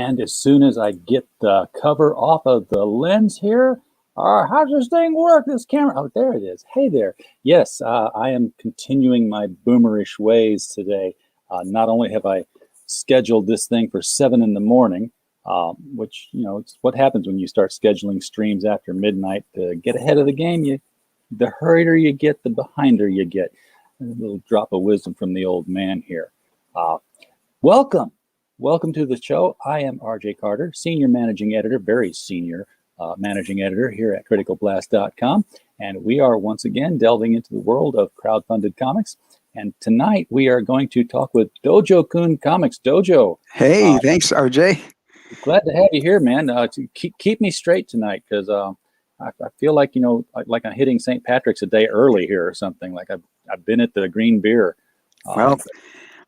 And as soon as I get the cover off of the lens here, how does this thing work? This camera? Oh, there it is. Hey there. Yes, I am continuing my boomerish ways today. Not only have I scheduled this thing for 7 in the morning, which, it's what happens when you start scheduling streams after midnight to get ahead of the game. The hurrier you get, the behinder you get. A little drop of wisdom from the old man here. Welcome to the show. I am RJ Carter, Senior Managing Editor, very senior Managing Editor here at criticalblast.com. And we are once again delving into the world of crowdfunded comics. And tonight we are going to talk with Dojo Kun Comics. Dojo. Hey, thanks, RJ. Glad to have you here, man. To keep me straight tonight, because I feel like, like I'm hitting St. Patrick's a day early here or something. Like I've been at the Green Beer. Well,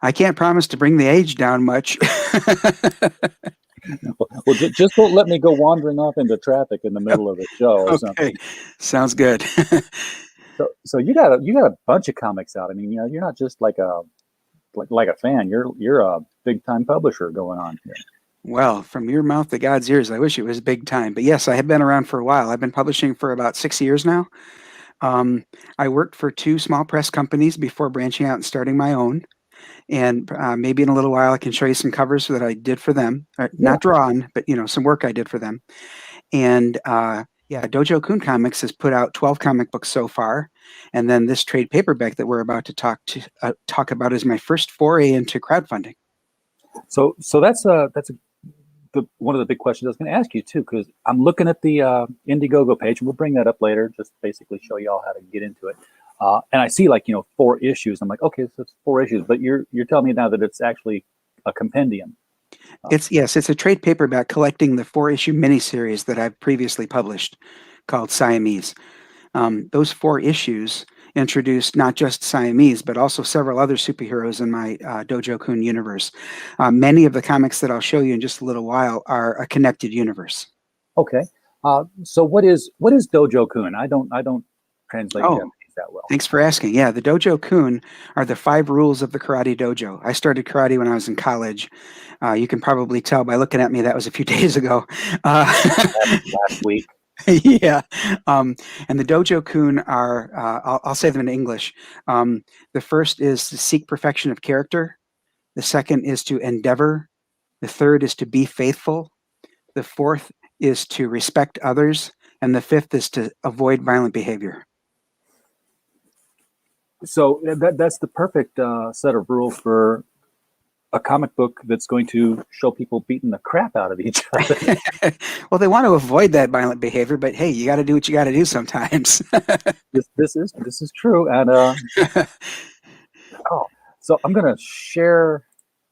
I can't promise to bring the age down much. Well, just don't let me go wandering off into traffic in the middle of the show or something. Sounds good. So you got a bunch of comics out. I mean, you're not just like a fan. You're a big time publisher going on here. Well, from your mouth to God's ears, I wish it was big time. But yes, I have been around for a while. I've been publishing for about 6 years now. I worked for 2 small press companies before branching out and starting my own. And maybe in a little while I can show you some covers that I did for them. Not drawn, but some work I did for them. And Dojo Kun Comics has put out 12 comic books so far. And then this trade paperback that we're about to talk about is my first foray into crowdfunding. So that's one of the big questions I was going to ask you too, because I'm looking at the Indiegogo page, and we'll bring that up later. Just basically show you all how to get into it. And I see 4 issues. I'm like, okay, so it's 4 issues, but you're telling me now that it's actually a compendium. It's a trade paperback collecting the 4-issue miniseries that I've previously published called Siamese. Those 4 issues introduced not just Siamese, but also several other superheroes in my Dojo Kun universe. Many of the comics that I'll show you in just a little while are a connected universe. Okay. So what is Dojo Kun? I don't translate Japanese that well. Thanks for asking. Yeah, the Dojo Kun are the 5 rules of the karate dojo. I started karate when I was in college. You can probably tell by looking at me that was a few days ago. Last week. Yeah. And the Dojo Kun are, I'll say them in English. The first is to seek perfection of character. The second is to endeavor. The third is to be faithful. The fourth is to respect others. And the fifth is to avoid violent behavior. So that's the perfect set of rules for a comic book that's going to show people beating the crap out of each other. Well, they want to avoid that violent behavior, but hey, you got to do what you got to do sometimes. This is true, and so I'm going to share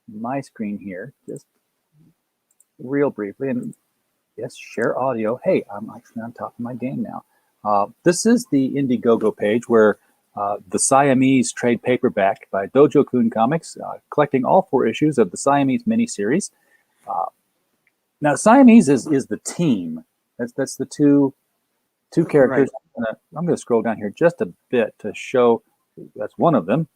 my screen here just real briefly, and yes, share audio. Hey, I'm actually on top of my game now. This is the Indiegogo page where the Siamese trade paperback by Dojo Kun Comics, collecting all 4 issues of the Siamese miniseries. Now, Siamese is the team. That's the two characters. Right. I'm going to scroll down here just a bit to show that's one of them.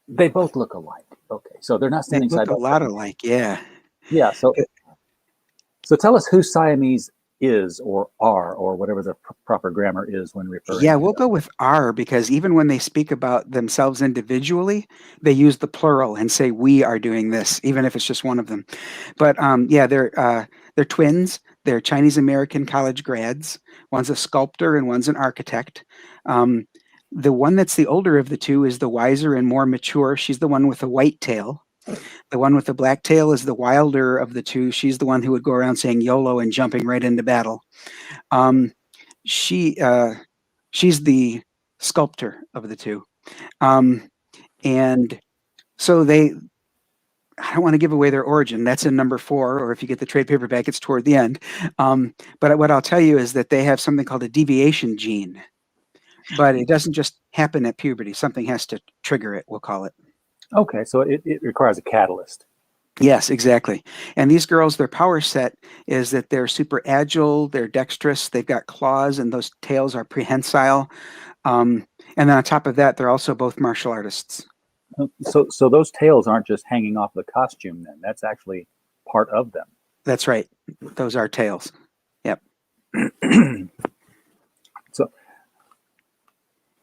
They both look alike. Okay, so they're not standing side by side. They look a lot alike, yeah. Yeah. So tell us who Siamese is or are, or whatever the proper grammar is when referring. Yeah, we'll go with are, because even when they speak about themselves individually, they use the plural and say we are doing this, even if it's just one of them. But they're twins. They're Chinese American college grads. One's a sculptor and one's an architect. The one that's the older of the 2 is the wiser and more mature. She's the one with the white tail. The one with the black tail is the wilder of the 2. She's the one who would go around saying YOLO and jumping right into battle. She's the sculptor of the 2. And so I don't want to give away their origin. That's in number 4, or if you get the trade paperback, it's toward the end. But what I'll tell you is that they have something called a deviation gene. But it doesn't just happen at puberty. Something has to trigger it, we'll call it. Okay, so it requires a catalyst. Yes, exactly. And these girls, their power set is that they're super agile, they're dexterous, they've got claws, and those tails are prehensile. And then on top of that, they're also both martial artists. So those tails aren't just hanging off the costume. Then that's actually part of them. That's right. Those are tails. Yep. So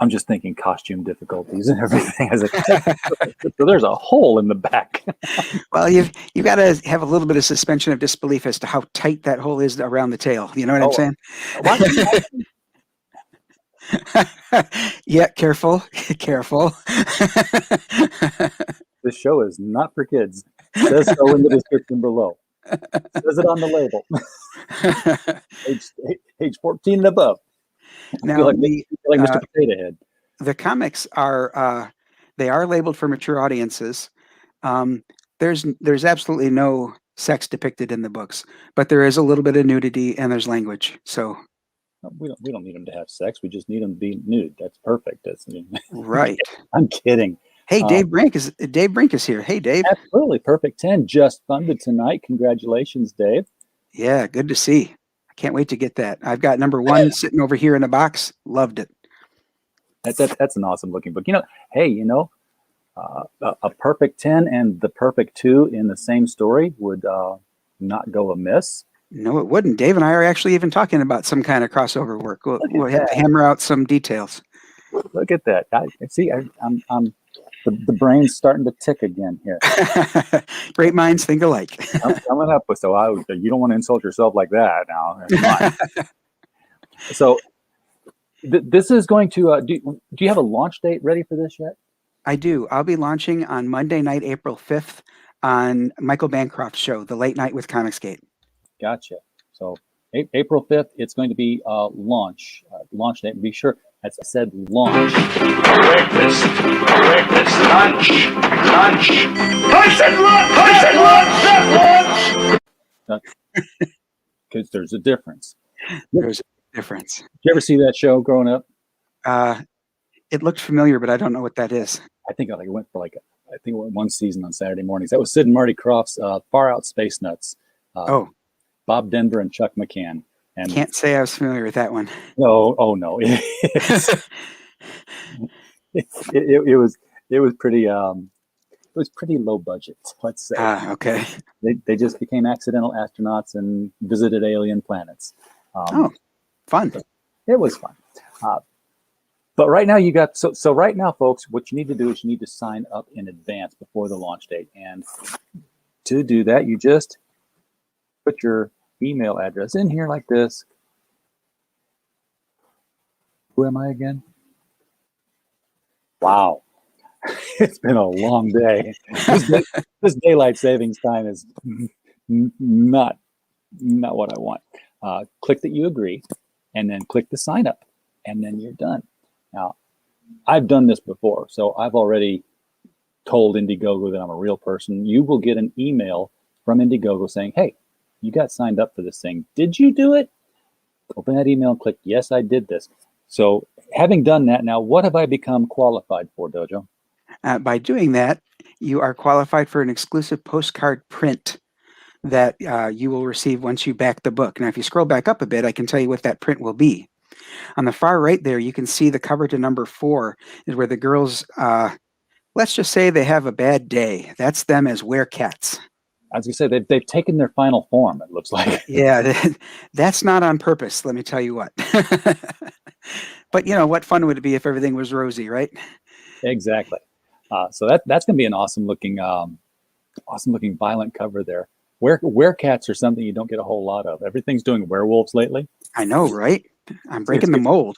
I'm just thinking costume difficulties and everything. As so there's a hole in the back. Well, you've got to have a little bit of suspension of disbelief as to how tight that hole is around the tail. You know what I'm saying? Yeah, careful, careful. This show is not for kids. Says so in the description below. Says it on the label. age 14 and above. Now, feel like Mr. Potato Head. The comics are they are labeled for mature audiences. There's absolutely no sex depicted in the books, but there is a little bit of nudity and there's language. So we don't need them to have sex. We just need them to be nude. That's perfect. Right. I'm kidding. Hey, Dave Brink is here. Hey, Dave. Absolutely. Perfect 10 just funded tonight. Congratulations, Dave. Yeah, good to see. I can't wait to get that. I've got number 1 sitting over here in a box. Loved it. That's an awesome looking book. Hey, a perfect 10 and the perfect 2 in the same story would not go amiss. No, it wouldn't. Dave and I are actually even talking about some kind of crossover work. We'll have to hammer out some details. Look at that. I'm the brain's starting to tick again here. Great minds think alike. I'm coming up with you don't want to insult yourself like that now. So this is going to do you have a launch date ready for this yet? I do. I'll be launching on Monday night, April 5th on Michael Bancroft's show, The Late Night with Comicsgate. Gotcha. So April 5th, it's going to be launch date. Be sure, as I said, launch. Breakfast, lunch. I said lunch, Because there's a difference. There's a difference. Did you ever see that show growing up? It looked familiar, but I don't know what that is. I think it went for one season on Saturday mornings. That was Sid and Marty Krofft's Far Out Space Nuts. Bob Denver and Chuck McCann. And can't say I was familiar with that one. No, no. It was pretty low budget, let's say. Okay. They just became accidental astronauts and visited alien planets. Fun. It was fun. But right now so right now, folks, what you need to do is you need to sign up in advance before the launch date. And to do that, you just put your email address in here like this. Who am I again? Wow. It's been a long day. This daylight savings time is not what I want. Click that you agree, and then click the sign up, and then you're done. Now, I've done this before, so I've already told Indiegogo that I'm a real person. You will get an email from Indiegogo saying, hey, you got signed up for this thing. Did you do it? Open that email and click, yes, I did this. So having done that, now what have I become qualified for, Dojo? By doing that, you are qualified for an exclusive postcard print that you will receive once you back the book. Now, if you scroll back up a bit, I can tell you what that print will be. On the far right there, you can see the cover to number 4 is where the girls, let's just say they have a bad day. That's them as werecats. I was going to say, they've taken their final form, it looks like. Yeah, that's not on purpose, let me tell you what. But, what fun would it be if everything was rosy, right? Exactly. So that's going to be an awesome looking violent cover there. Werecats are something you don't get a whole lot of. Everything's doing werewolves lately. I know, right? I'm breaking the mold.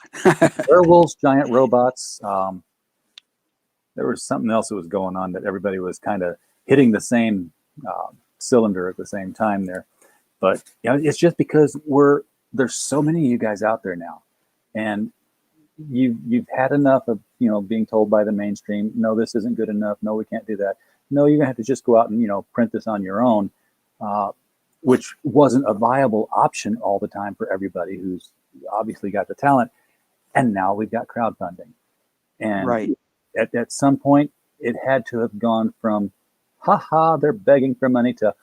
Werewolves, giant robots. There was something else that was going on that everybody was kind of hitting the same cylinder at the same time there. But it's just because there's so many of you guys out there now, and you've had enough of being told by the mainstream, no, this isn't good enough, no, we can't do that, no, you're gonna have to just go out and print this on your own, which wasn't a viable option all the time for everybody who's obviously got the talent. And now we've got crowdfunding, and right. At some point it had to have gone from they're begging for money to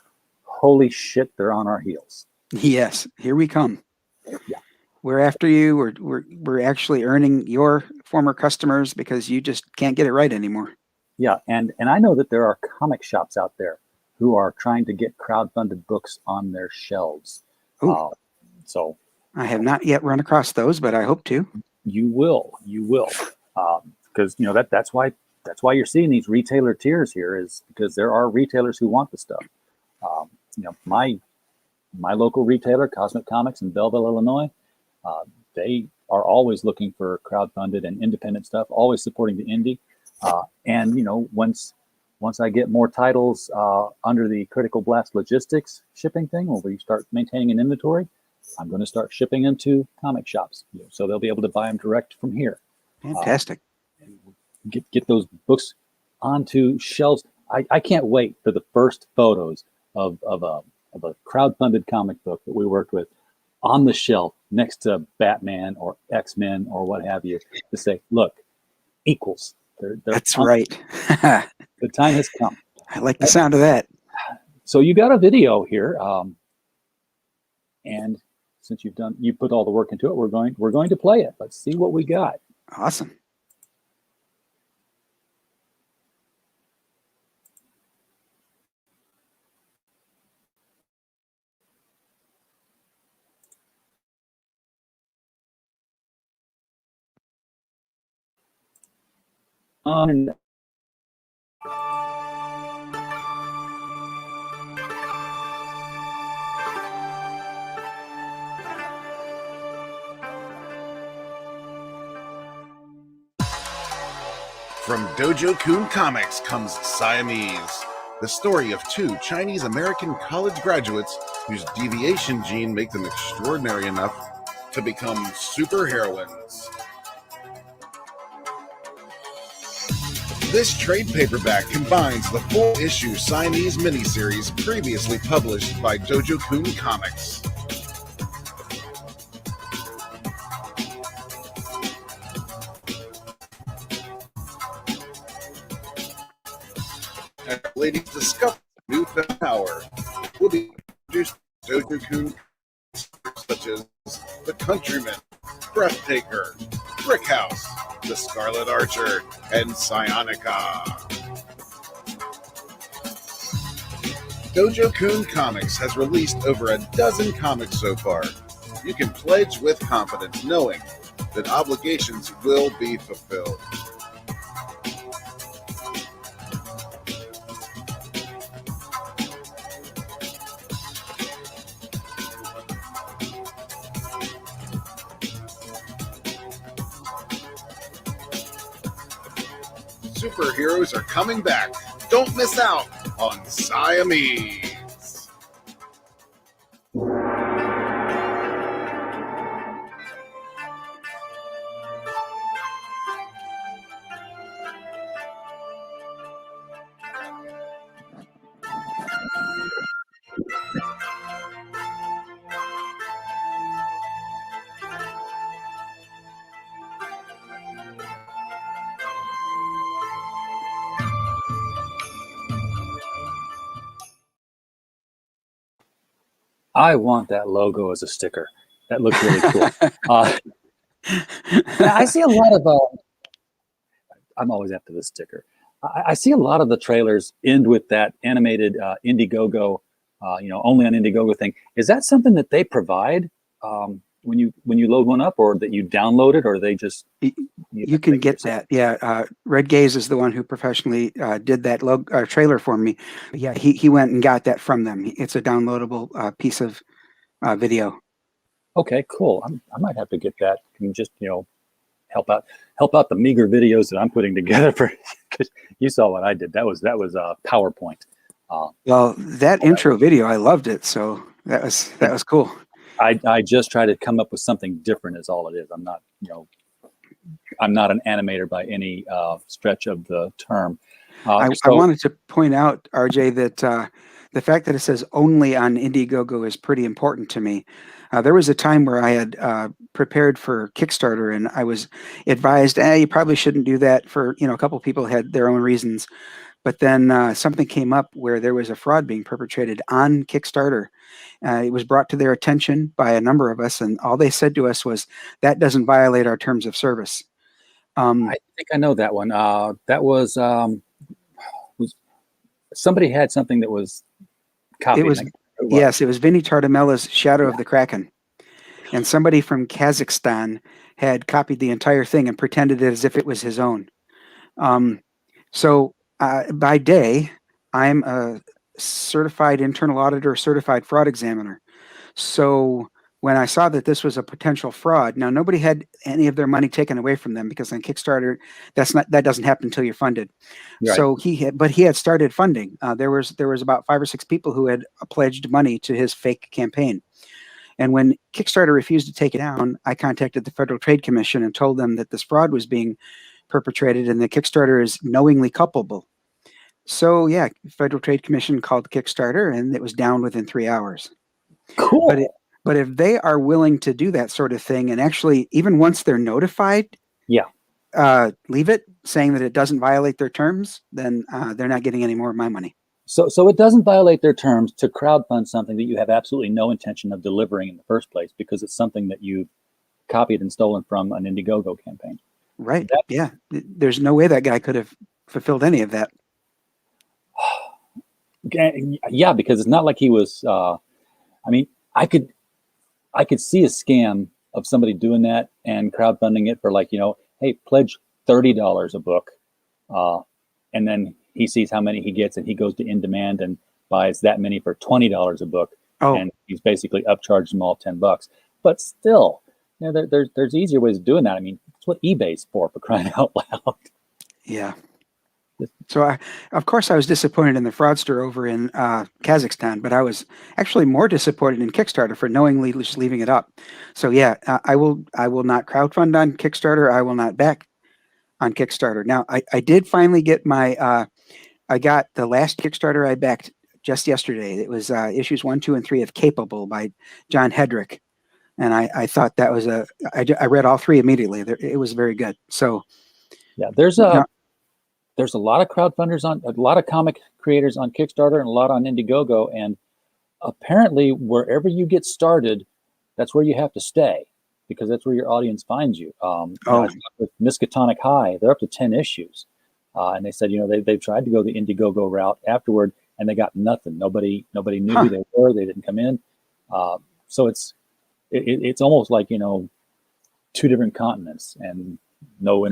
holy shit, they're on our heels. Yes, here we come. Yeah. We're after you. We're actually earning your former customers because you just can't get it right anymore. Yeah, and I know that there are comic shops out there who are trying to get crowdfunded books on their shelves. Oh, So I have not yet run across those, but I hope to. you will, because that's why you're seeing these retailer tiers here, is because there are retailers who want the stuff. My local retailer, Cosmic Comics in Belleville, Illinois, they are always looking for crowdfunded and independent stuff, always supporting the indie. And once I get more titles under the Critical Blast Logistics shipping thing, where we start maintaining an inventory, I'm going to start shipping them to comic shops, so they'll be able to buy them direct from here. Fantastic. Get those books onto shelves. I can't wait for the first photos of a crowdfunded comic book that we worked with on the shelf next to Batman or X-Men or what have you, to say, look, equals. That's right. The time has come. I like the sound of that. So you got a video here, and since you put all the work into it, we're going to play it. Let's see what we got. Awesome. From Dojo Kun Comics comes Siamese, the story of two Chinese-American college graduates whose deviation gene make them extraordinary enough to become superheroines. This trade paperback combines the full-issue Siamese miniseries previously published by Dojo Kun Comics. As ladies discover newfound power, will be introduced to Dojo Kun such as The Countryman, Breathtaker, Brick House, The Scarlet Archer, and Psionica. Dojo Kun Comics has released over a dozen comics so far. You can pledge with confidence knowing that obligations will be fulfilled. Superheroes are coming back. Don't miss out on Siamese. I want that logo as a sticker. That looks really cool. I see a lot of. I'm always after the sticker. I see a lot of the trailers end with that animated Indiegogo, only on Indiegogo thing. Is that something that they provide when you load one up, or that you download it, or they just? You can get that. Yeah, Red Gaze is the one who professionally did that trailer for me. But yeah, he went and got that from them. It's a downloadable piece of video. Okay, cool. I might have to get that. Can just help out the meager videos that I'm putting together for. Because you saw what I did. That was PowerPoint. Well, that intro video, I loved it. So that was cool. I just try to come up with something different. Is all it is. I'm not I'm not an animator by any stretch of the term. I wanted to point out, RJ, that the fact that it says only on Indiegogo is pretty important to me. There was a time where I had prepared for Kickstarter, and I was advised, you probably shouldn't do that for, a couple of people had their own reasons. But then something came up where there was a fraud being perpetrated on Kickstarter. It was brought to their attention by a number of us, and all they said to us was, that doesn't violate our terms of service. I think I know that one. That was somebody had something that was copied. It was, yes, it was Vinny Tartamella's Shadow of the Kraken. And somebody from Kazakhstan had copied the entire thing and pretended it as if it was his own. So by day, I'm a certified internal auditor, certified fraud examiner. So when I saw that this was a potential fraud, now nobody had any of their money taken away from them because on Kickstarter, that doesn't happen until you're funded. Right. So he had started funding. There was about 5 or 6 people who had pledged money to his fake campaign. And when Kickstarter refused to take it down, I contacted the Federal Trade Commission and told them that this fraud was being perpetrated and the Kickstarter is knowingly culpable. So yeah, Federal Trade Commission called Kickstarter and it was down within 3 hours. Cool. But if they are willing to do that sort of thing and actually, even once they're notified, leave it, saying that it doesn't violate their terms, then they're not getting any more of my money. So it doesn't violate their terms to crowdfund something that you have absolutely no intention of delivering in the first place because it's something that you copied and stolen from an Indiegogo campaign. Right. Yeah. There's no way that guy could have fulfilled any of that. Yeah, because it's not like he was. I mean, I could see a scam of somebody doing that and crowdfunding it for hey, pledge $30 a book, and then he sees how many he gets and he goes to In Demand and buys that many for $20 a book, and he's basically upcharged them all $10. But still, there's easier ways of doing that. I mean, that's what eBay's for crying out loud. Yeah. So of course I was disappointed in the fraudster over in Kazakhstan, but I was actually more disappointed in Kickstarter for knowingly just leaving it up. So yeah, I will not crowdfund on Kickstarter. I will not back on Kickstarter. Now I did finally get my I got the last Kickstarter I backed just yesterday. It was issues 1, 2, and 3 of Capable by John Hedrick. And I thought that was I read all 3 immediately. It was very good. So yeah, there's a lot of crowdfunders a lot of comic creators on Kickstarter and a lot on Indiegogo. And apparently wherever you get started, that's where you have to stay because that's where your audience finds you. With Miskatonic High, they're up to 10 issues. And they said, they've tried to go the Indiegogo route afterward and they got nothing. Nobody knew who they were. They didn't come in. So it's almost like, 2 different continents and no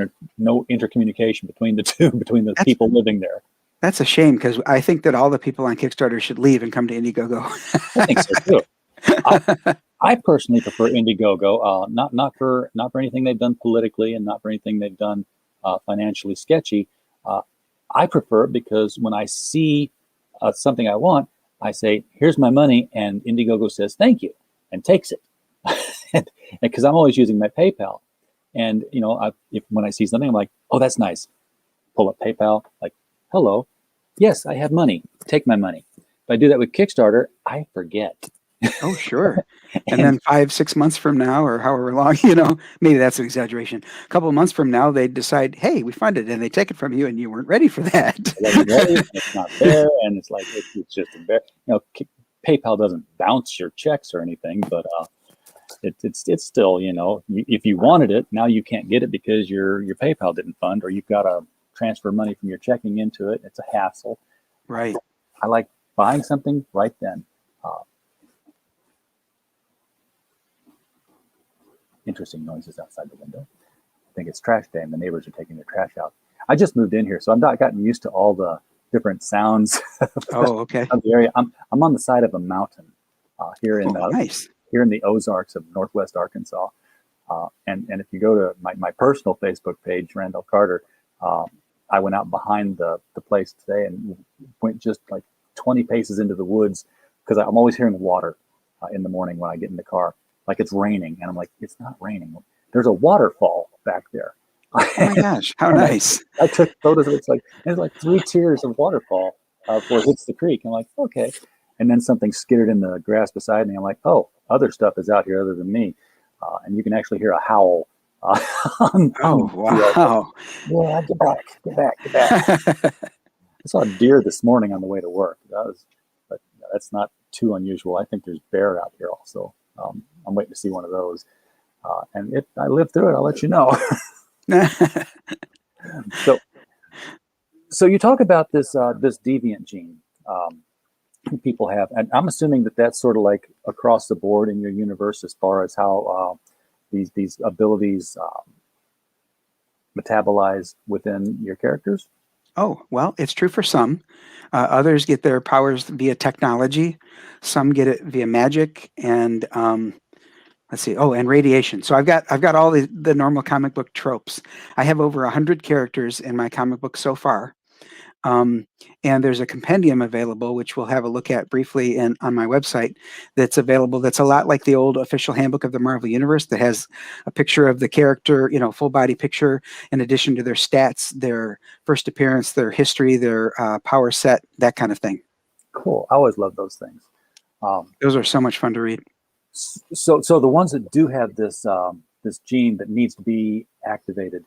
intercommunication between the two, between the people living there. That's a shame because I think that all the people on Kickstarter should leave and come to Indiegogo. I think so too. I personally prefer Indiegogo, not for anything they've done politically and not for anything they've done financially sketchy. I prefer it because when I see something I want, I say, "Here's my money," and Indiegogo says, "Thank you," and takes it. Because I'm always using my PayPal. And, when I see something, I'm like, "Oh, that's nice." Pull up PayPal, like, "Hello. Yes, I have money. Take my money." If I do that with Kickstarter, I forget. Oh, sure. And then 5-6 months from now, or however long, maybe that's an exaggeration. A couple of months from now, they decide, "Hey, we funded it," and they take it from you, and you weren't ready for that. It's not there, and it's like it's just embarrassing. PayPal doesn't bounce your checks or anything, but it's still, if you wanted it, now you can't get it because your PayPal didn't fund, or you've got to transfer money from your checking into it. It's a hassle. Right. I like buying something right then. Interesting noises outside the window. I think it's trash day and the neighbors are taking their trash out. I just moved in here, so I've not gotten used to all the different sounds of the area. I'm on the side of a mountain here in nice. Here in the Ozarks of Northwest Arkansas. And if you go to my personal Facebook page, Randall Carter, I went out behind the place today and went just like 20 paces into the woods because I'm always hearing water in the morning when I get in the car. Like it's raining, and I'm like, it's not raining. There's a waterfall back there. Oh my gosh, how nice! I took photos of it. It's like 3 tiers of waterfall before it hits the creek. I'm like, okay. And then something skittered in the grass beside me. I'm like, oh, other stuff is out here other than me. And you can actually hear a howl. Oh, wow. Yeah, get back. I saw a deer this morning on the way to work. But that's not too unusual. I think there's bear out here also. I'm waiting to see one of those. And if I live through it, I'll let you know. So you talk about this deviant gene people have, and I'm assuming that that's sort of like across the board in your universe as far as how these abilities metabolize within your characters. Oh, well, it's true for some. Others get their powers via technology. Some get it via magic, and let's see. Oh, and radiation. So I've got all the normal comic book tropes. I have over 100 characters in my comic book so far. And there's a compendium available, which we'll have a look at briefly on my website. That's available. That's a lot like the old official handbook of the Marvel Universe. That has a picture of the character, full body picture, in addition to their stats, their first appearance, their history, their power set, that kind of thing. Cool. I always love those things. Those are so much fun to read. So the ones that do have this this gene that needs to be activated.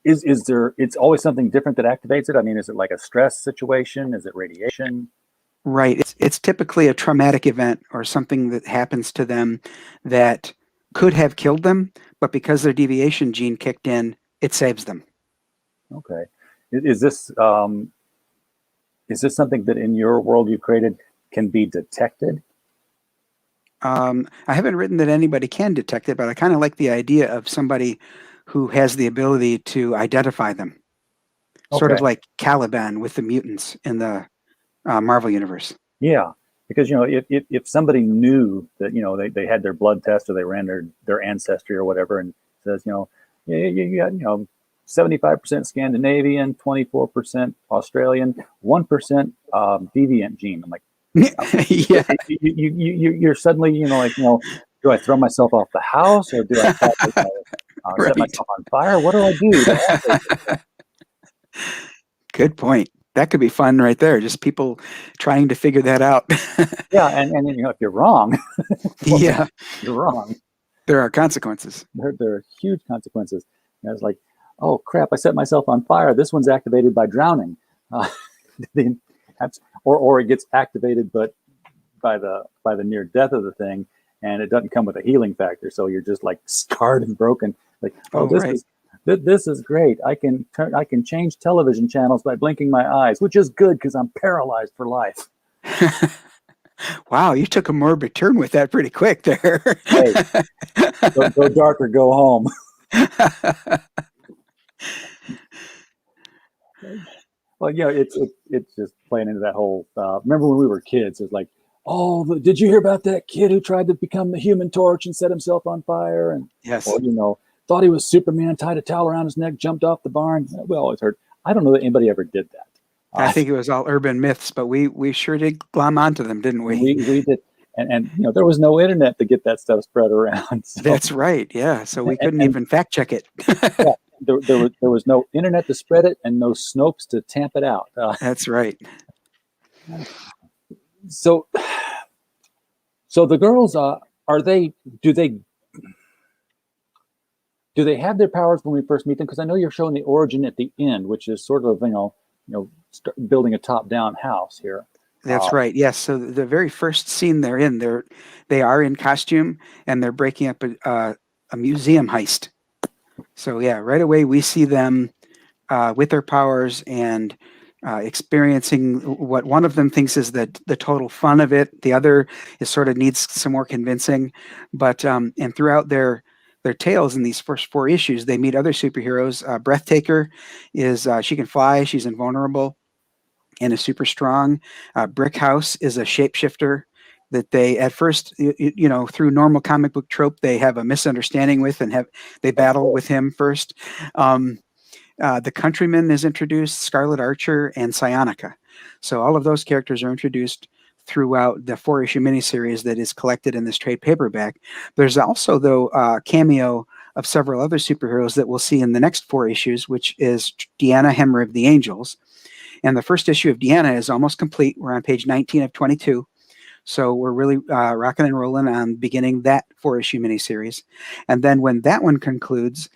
Is there? It's always something different that activates it. I mean, is it like a stress situation? Is it radiation? Right. It's typically a traumatic event or something that happens to them that could have killed them, but because their deviation gene kicked in, it saves them. Okay. Is this something that in your world you created can be detected? I haven't written that anybody can detect it, but I kind of like the idea of somebody who has the ability to identify them. Sort of Okay. like Caliban with the mutants in the Marvel Universe. Yeah, because if somebody knew that they had their blood test or they ran their ancestry or whatever and says you got 75% Scandinavian, 24% Australian, 1% deviant gene. I'm like, Yeah, you're suddenly do I throw myself off the house or do I set right. myself on fire? What do I do to have those? Good point. That could be fun right there. Just people trying to figure that out. Yeah, and if you're wrong, well, Yeah, you're wrong. there are consequences. There are huge consequences. And it's like, oh crap! I set myself on fire. This one's activated by drowning, or it gets activated, but by the near death of the thing, and it doesn't come with a healing factor. So you're just like scarred and broken. Like, Oh, right. This is great. I can change television channels by blinking my eyes, which is good because I'm paralyzed for life. Wow, you took a morbid turn with that pretty quick there. Hey, go dark or go home. Well, it's just playing into that whole. Remember when we were kids? It's like, oh, did you hear about that kid who tried to become the Human Torch and set himself on fire? And Yes. or thought he was Superman, tied a towel around his neck, jumped off the barn. We always heard. I don't know that anybody ever did that. I think it was all urban myths, but we sure did glom onto them, didn't we? We did, and there was no internet to get that stuff spread around. So, That's right. Yeah. So we couldn't even fact check it. yeah, there was no internet to spread it and no Snopes to tamp it out. That's right. So the girls do they have their powers when we first meet them? Because I know you're showing the origin at the end, which is sort of building a top-down house here. That's right. Yes. So the very first scene they're in, they are in costume and they're breaking up a museum heist. So yeah, right away we see them with their powers and experiencing what one of them thinks is the total fun of it. The other is sort of needs some more convincing. But and throughout their tales in these first 4 issues, they meet other superheroes. Breathtaker is she can fly, she's invulnerable, and is super strong. Brick House is a shapeshifter that they at first, through normal comic book trope, they have a misunderstanding with and they battle with him first. The Countryman is introduced, Scarlet Archer, and Psionica. So all of those characters are introduced throughout the 4-issue miniseries that is collected in this trade paperback. There's also, though, a cameo of several other superheroes that we'll see in the next 4 issues, which is Deanna, Hammer of the Angels. And the first issue of Deanna is almost complete. We're on page 19 of 22. So we're really rocking and rolling on beginning that 4-issue miniseries. And then when that one concludes,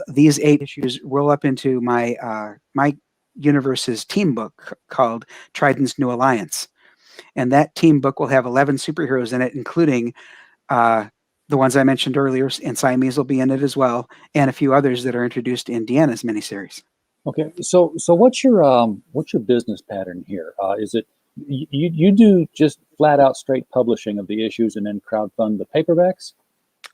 these 8 issues roll up into my universe's team book called Trident's New Alliance. And that team book will have 11 superheroes in it, including the ones I mentioned earlier, and Siamese will be in it as well, and a few others that are introduced in Deanna's miniseries. Okay, so what's your business pattern here? Is it you do just flat out straight publishing of the issues and then crowdfund the paperbacks?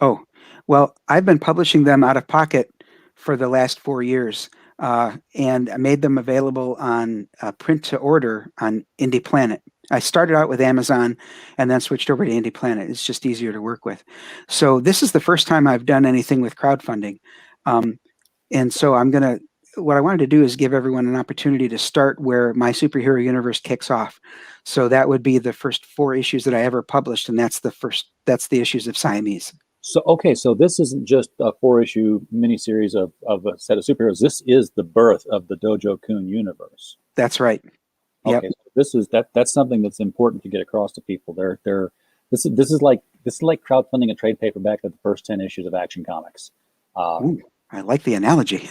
Oh, well, I've been publishing them out of pocket for the last 4 years, and I made them available on print to order on Indie Planet. I started out with Amazon and then switched over to Indie Planet. It's just easier to work with. So this is the first time I've done anything with crowdfunding. And so what I wanted to do is give everyone an opportunity to start where my superhero universe kicks off. So that would be the first 4 issues that I ever published, and that's the issues of Siamese. So okay, so this isn't just a 4-issue miniseries of a set of superheroes. This is the birth of the Dojo Kun universe. That's right. Yep. Okay, so this is that's something that's important to get across to people. This is like crowdfunding a trade paperback of the first 10 issues of Action Comics. Ooh, I like the analogy.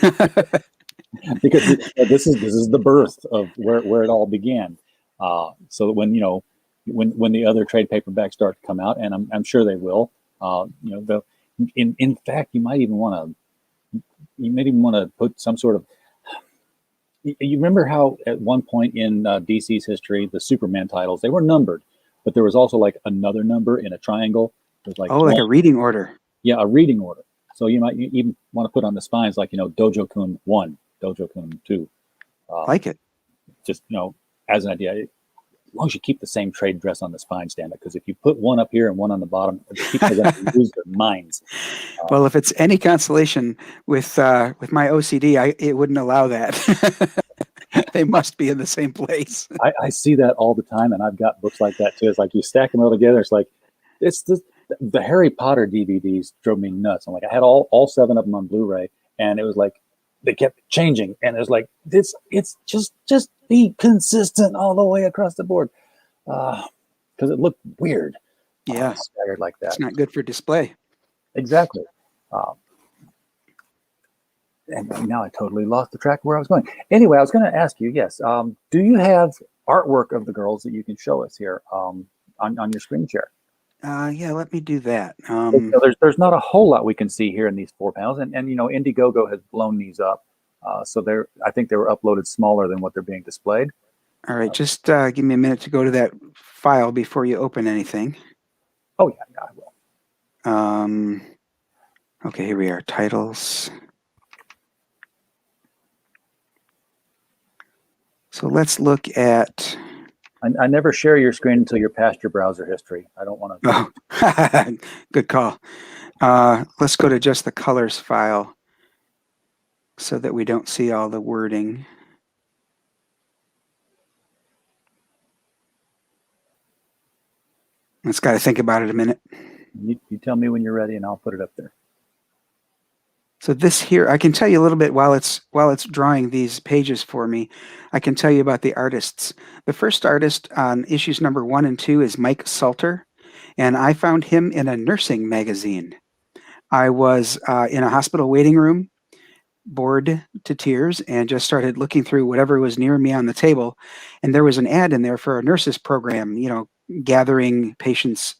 Because this is the birth of where it all began. So that when the other trade paperbacks start to come out, and I'm sure they will, in fact you might even want to put some sort of. You remember how at one point in DC's history the Superman titles, they were numbered, but there was also like another number in a triangle. It was like like a reading order. Yeah, a reading order. So you might even want to put on the spines like Dojo Kun 1. Dojo Kun 2. Like it. Just, as an idea, as long as you keep the same trade dress on the spine, stand up, because if you put one up here and one on the bottom, people are going to lose their minds. Well, if it's any consolation with my OCD, it wouldn't allow that. They must be in the same place. I see that all the time, and I've got books like that too. It's like you stack them all together. It's like the Harry Potter DVDs drove me nuts. I'm like, I had all 7 of them on Blu-ray, and it was like they kept changing, and it was like it's just be consistent all the way across the board, because it looked weird. Yeah, staggered like that. It's not good for display. Exactly. And now I totally lost the track of where I was going. Anyway, I was going to ask you, yes, do you have artwork of the girls that you can show us here on your screen share? Yeah, let me do that. There's not a whole lot we can see here in these 4 panels, and Indiegogo has blown these up, so I think they were uploaded smaller than what they're being displayed. All right, just give me a minute to go to that file before you open anything. Oh yeah, I will. Okay, here we are. Titles. So let's look at. I never share your screen until you're past your browser history. I don't want to. Oh, good call. Let's go to just the colors file so that we don't see all the wording. Let's got to think about it a minute. You tell me when you're ready, and I'll put it up there. So this here, I can tell you a little bit while it's drawing these pages for me. I can tell you about the artists. The first artist on issues number 1 and 2 is Mike Salter, and I found him in a nursing magazine. I was in a hospital waiting room, bored to tears, and just started looking through whatever was near me on the table, and there was an ad in there for a nurses program, gathering patients'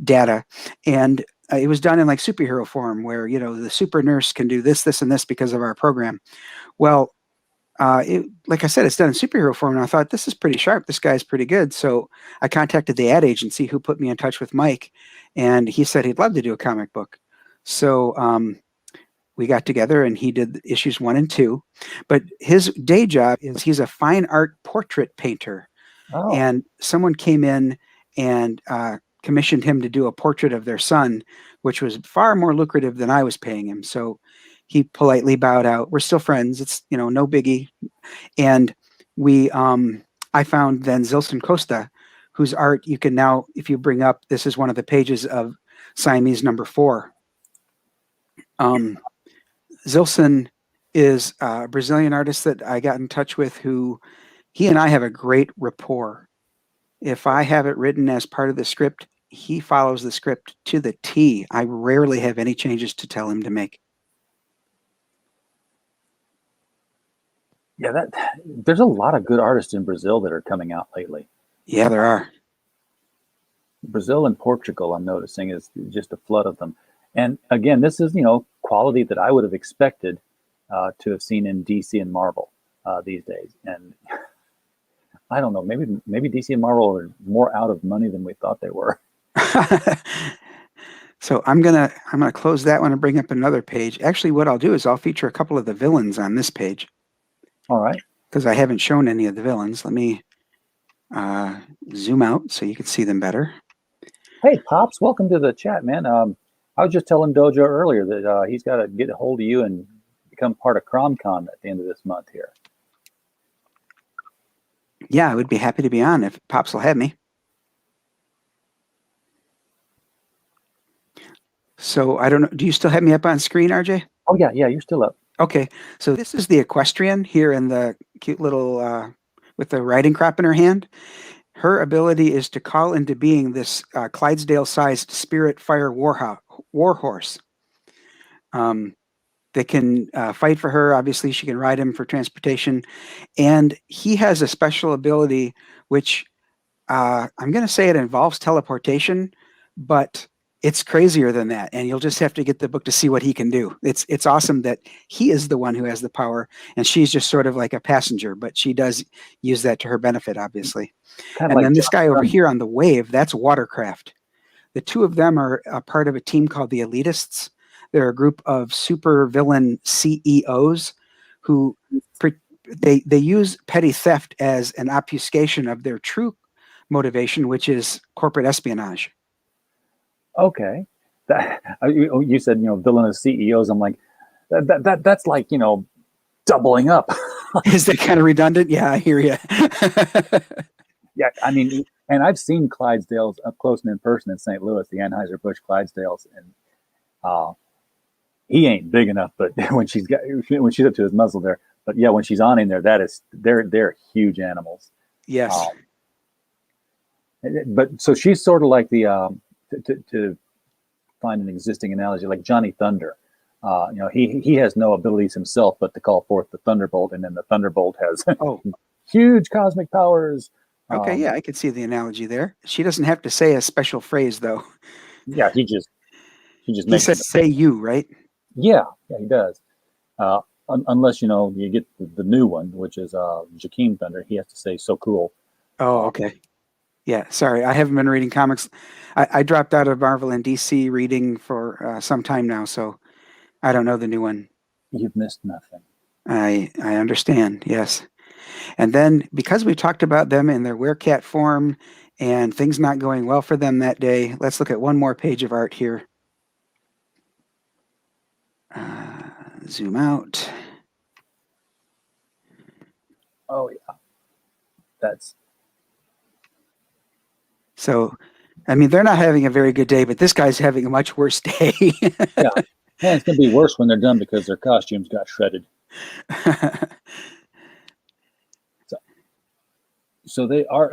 data, and it was done in like superhero form where, the super nurse can do this, this, and this because of our program. Well, like I said, it's done in superhero form, and I thought, this is pretty sharp. This guy's pretty good. So I contacted the ad agency who put me in touch with Mike, and he said he'd love to do a comic book. So we got together, and he did issues 1 and 2. But his day job is he's a fine art portrait painter. Oh. And someone came in and commissioned him to do a portrait of their son, which was far more lucrative than I was paying him. So he politely bowed out. We're still friends. It's, no biggie. And I found then Zilson Costa, whose art you can now, if you bring up, this is one of the pages of Siamese number 4. Zilson is a Brazilian artist that I got in touch with he and I have a great rapport. If I have it written as part of the script, he follows the script to the T. I rarely have any changes to tell him to make. Yeah, there's a lot of good artists in Brazil that are coming out lately. Yeah, there are. Brazil and Portugal, I'm noticing, is just a flood of them. And again, this is quality that I would have expected to have seen in DC and Marvel these days. And I don't know, maybe DC and Marvel are more out of money than we thought they were. So I'm gonna close that one and bring up another page. Actually, what I'll do is I'll feature a couple of the villains on this page. All right. Because I haven't shown any of the villains. Let me zoom out so you can see them better. Hey, Pops, welcome to the chat, man. I was just telling Dojo earlier that he's got to get a hold of you and become part of CromCon at the end of this month here. Yeah, I would be happy to be on if Pops will have me. So I don't know. Do you still have me up on screen, RJ? Oh, yeah, you're still up. Okay. So this is the equestrian here in the cute little, with the riding crop in her hand. Her ability is to call into being this Clydesdale-sized spirit fire war horse. They can fight for her. Obviously, she can ride him for transportation. And he has a special ability, which I'm going to say it involves teleportation, but it's crazier than that. And you'll just have to get the book to see what he can do. It's awesome that he is the one who has the power, and she's just sort of like a passenger, but she does use that to her benefit, obviously. Kind of And like then this guy over Johnny. here on the wave, that's Watercraft. The two of them are a part of a team called the Elitists. They're a group of super villain CEOs who they use petty theft as an obfuscation of their true motivation, which is corporate espionage. Okay. You said, villainous CEOs. I'm like, that's like, doubling up. Is that kind of redundant? Yeah, I hear you. Yeah, I mean, and I've seen Clydesdales up close and in person in St. Louis, the Anheuser-Busch Clydesdales, and he ain't big enough, but when she's up to his muzzle there, but yeah, when she's on in there, they're huge animals. Yes. But so she's sort of like the to find an existing analogy, like Johnny Thunder. He has no abilities himself, but to call forth the Thunderbolt, and then the Thunderbolt has huge cosmic powers. Okay, yeah, I could see the analogy there. She doesn't have to say a special phrase, though. Yeah, he just He makes says, "Say you," right? Yeah, he does. Unless you get the new one, which is Jakeem Thunder, he has to say "so cool." Oh, okay. Yeah, sorry, I haven't been reading comics. I dropped out of Marvel and DC reading for some time now, so I don't know the new one. You've missed nothing. I understand. Yes, and then because we talked about them in their werecat form and things not going well for them that day, let's look at one more page of art here. Zoom out. Oh yeah, that's so. I mean, they're not having a very good day, but this guy's having a much worse day. yeah. And it's gonna be worse when they're done because their costumes got shredded. So they are.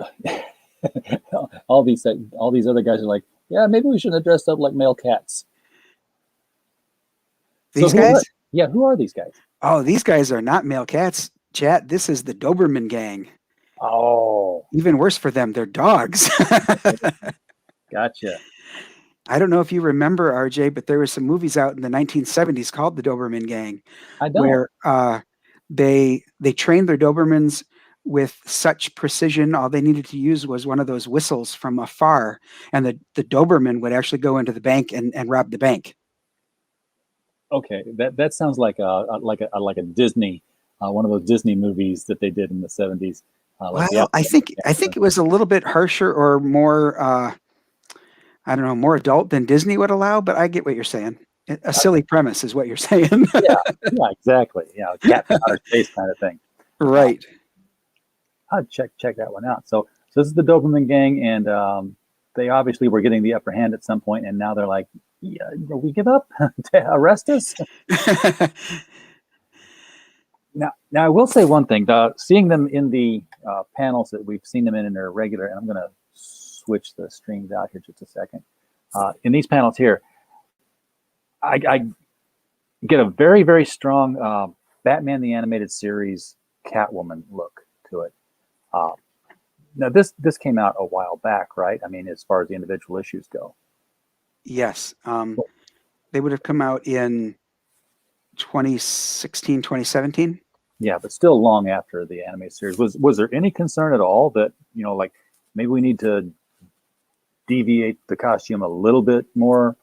all these other guys are like, yeah, maybe we shouldn't have dressed up like male cats. These guys? Who are these guys? Oh, these guys are not male cats, chat. This is the Doberman Gang. Oh. Even worse for them, they're dogs. Gotcha. I don't know if you remember, RJ, but there were some movies out in the 1970s called the Doberman Gang. I don't. Where they trained their Dobermans with such precision. All they needed to use was one of those whistles from afar, and the Doberman would actually go into the bank and rob the bank. Okay, that sounds like a Disney, one of those Disney movies that they did in the 70s. Well, I think it was a little bit harsher or more, I don't know, more adult than Disney would allow. But I get what you're saying. A silly premise is what you're saying. yeah, exactly. Yeah, cat in outer space kind of thing. Right. I'll check that one out. So this is the Doberman Gang, and they obviously were getting the upper hand at some point, and now they're like, yeah, we give up to arrest us. Now I will say one thing: seeing them in the panels that we've seen them in their regular, and I'm going to switch the streams out here just a second. In these panels here, I get a very, very strong Batman the Animated Series Catwoman look to it. Now this came out a while back, right? I mean, as far as the individual issues go. Yes. They would have come out in 2016, 2017. Yeah, but still long after the anime series. Was there any concern at all that, like maybe we need to deviate the costume a little bit more?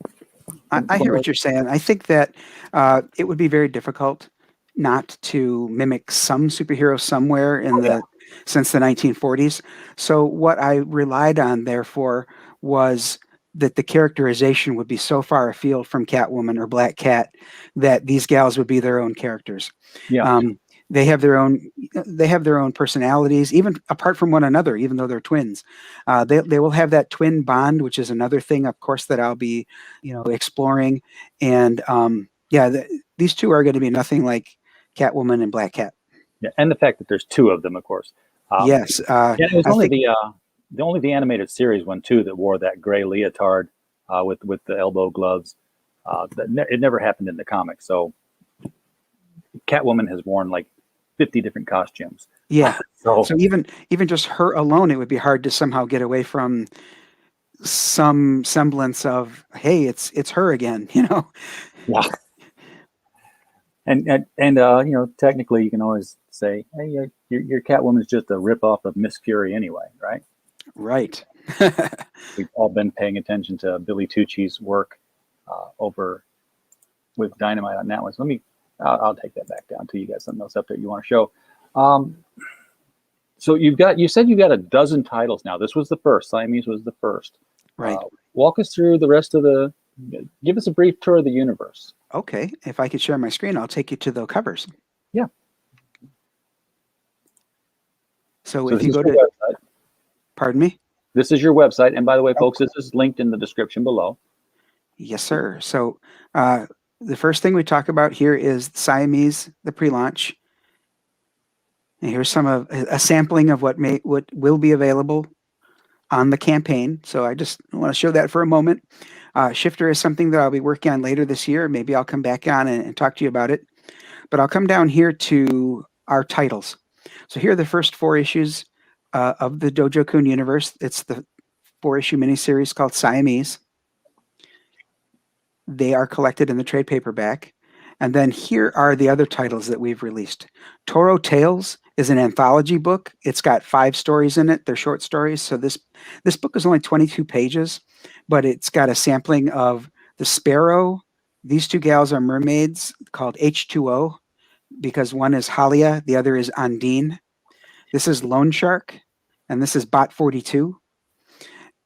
I hear what you're saying. I think that it would be very difficult not to mimic some superhero somewhere since the 1940s. So what I relied on, therefore, was that the characterization would be so far afield from Catwoman or Black Cat that these gals would be their own characters. Yeah. They have their own personalities, even apart from one another, even though they're twins. They will have that twin bond, which is another thing, of course, that I'll be, exploring. And these two are going to be nothing like Catwoman and Black Cat. Yeah, and the fact that there's two of them, of course. Yes. It was only the animated series one too that wore that gray leotard with the elbow gloves. It never happened in the comics. So Catwoman has worn like 50 different costumes. Yeah. So even just her alone, it would be hard to somehow get away from some semblance of, hey, it's her again, Yeah. And technically you can always say, hey, your Catwoman's just a ripoff of Miss Fury anyway, right? Right. We've all been paying attention to Billy Tucci's work over with Dynamite on that one. So I'll take that back down to you guys. Something else up there you want to show. So you said you got a dozen titles now. This was the first. Siamese was the first. Right. Walk us through the rest of give us a brief tour of the universe. Okay. If I could share my screen, I'll take you to the covers. Yeah. So if you go to website. Pardon me? This is your website. And by the way, folks, this is linked in the description below. Yes, sir. So the first thing we talk about here is Siamese, the pre-launch. And here's a sampling of what will be available on the campaign. So I just want to show that for a moment. Shifter is something that I'll be working on later this year. Maybe I'll come back on and talk to you about it. But I'll come down here to our titles. So here are the first 4 issues of the Dojo Kun universe. It's the 4-issue miniseries called Siamese. They are collected in the trade paperback. And then here are the other titles that we've released. Toro Tales is an anthology book. It's got 5 stories in it. They're short stories. So this book is only 22 pages, but it's got a sampling of the Sparrow. These 2 gals are mermaids called H2O because one is Halia, the other is Undine. This is Lone Shark, and this is Bot 42.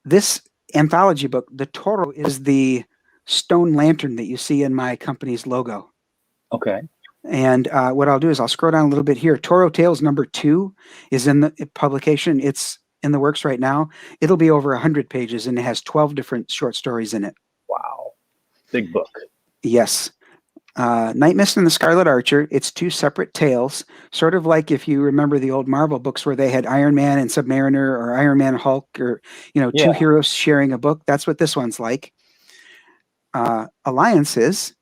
This anthology book, the Toro, is the stone lantern that you see in my company's logo. Okay. And what I'll do is I'll scroll down a little bit here. Toro Tales number 2 is in the publication. It's in the works right now. It'll be over 100 pages, and it has 12 different short stories in it. Wow. Big book. Yes. Night Mist and the Scarlet Archer, it's 2 separate tales, sort of like if you remember the old Marvel books where they had Iron Man and Submariner or Iron Man Hulk or, 2 heroes sharing a book. That's what this one's like. Alliances,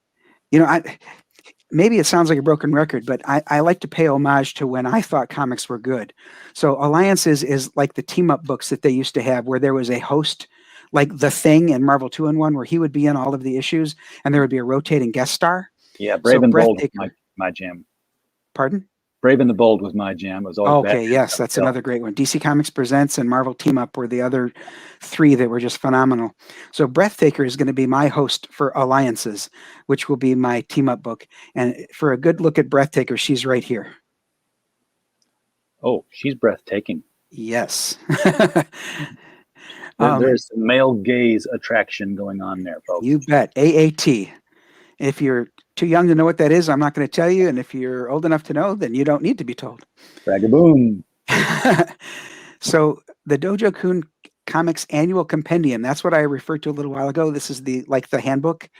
maybe it sounds like a broken record, but I like to pay homage to when I thought comics were good. So Alliances is like the team-up books that they used to have where there was a host, like The Thing in Marvel 2-in-1, where he would be in all of the issues, and there would be a rotating guest star. Yeah, Brave and Bold was my jam. Pardon? Brave and the Bold was my jam. It was always okay, yes, that's another great one. DC Comics Presents and Marvel Team Up were the other 3 that were just phenomenal. So Breathtaker is going to be my host for Alliances, which will be my team up book. And for a good look at Breathtaker, she's right here. Oh, she's breathtaking. Yes. There's some male gaze attraction going on there, folks. You bet. AAT. If you're too young to know what that is, I'm not going to tell you. And if you're old enough to know, then you don't need to be told. Bragaboom. So the Dojo Kun Comics Annual Compendium, that's what I referred to a little while ago. This is the handbook.